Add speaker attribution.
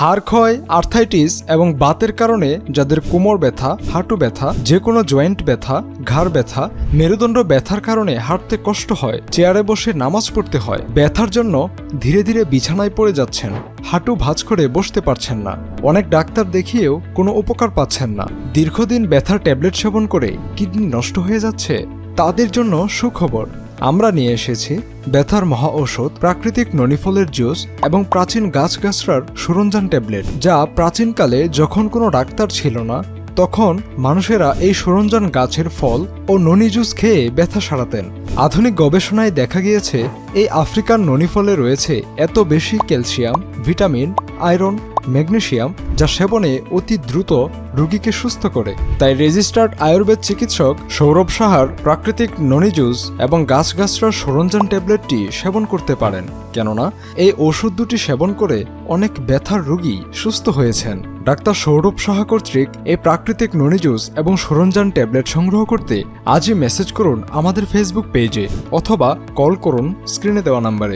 Speaker 1: হাড় ক্ষয়, আর্থাইটিস এবং বাতের কারণে যাদের কোমর ব্যথা, হাঁটু ব্যথা, যে কোনো জয়েন্ট ব্যথা, ঘাড় ব্যথা, মেরুদণ্ড ব্যথার কারণে হাঁটতে কষ্ট হয়, চেয়ারে বসে নামাজ পড়তে হয়, ব্যথার জন্য ধীরে ধীরে বিছানায় পড়ে যাচ্ছেন, হাঁটু ভাঁজ করে বসতে পারছেন না, অনেক ডাক্তার দেখিয়েও কোনো উপকার পাচ্ছেন না, দীর্ঘদিন ব্যথার ট্যাবলেট সেবন করে কিডনি নষ্ট হয়ে যাচ্ছে, তাদের জন্য সুখবর। আমরা নিয়ে এসেছি ব্যথার মহা ঔষধ প্রাকৃতিক ননিফলের জুস এবং প্রাচীন গাছগাছড়ার সরঞ্জাম ট্যাবলেট, যা প্রাচীনকালে যখন কোনো ডাক্তার ছিল না তখন মানুষেরা এই সরঞ্জাম গাছের ফল ও ননি জুস খেয়ে ব্যথা সারাতেন। আধুনিক গবেষণায় দেখা গিয়েছে এই আফ্রিকান ননি ফলে রয়েছে এত বেশি ক্যালসিয়াম, ভিটামিন, আয়রন, ম্যাগনেসিয়াম, যা সেবনে অতি দ্রুত রোগীকে সুস্থ করে। তাই রেজিস্টার্ড আয়ুর্বেদ চিকিৎসক সৌরভ সাহার প্রাকৃতিক ননি জুস এবং গাছগাছড়ার সরঞ্জাম ট্যাবলেটটি সেবন করতে পারেন, কেননা এই ওষুধ দুটি সেবন করে অনেক ব্যথার রোগী সুস্থ হয়েছেন। ডাক্তার সৌরভ সাহা কর্তৃক এই প্রাকৃতিক ননি জুস এবং সরঞ্জাম ট্যাবলেট সংগ্রহ করতে আজই মেসেজ করুন আমাদের ফেসবুক পেজে অথবা কল করুন স্ক্রিনে দেওয়া নাম্বারে।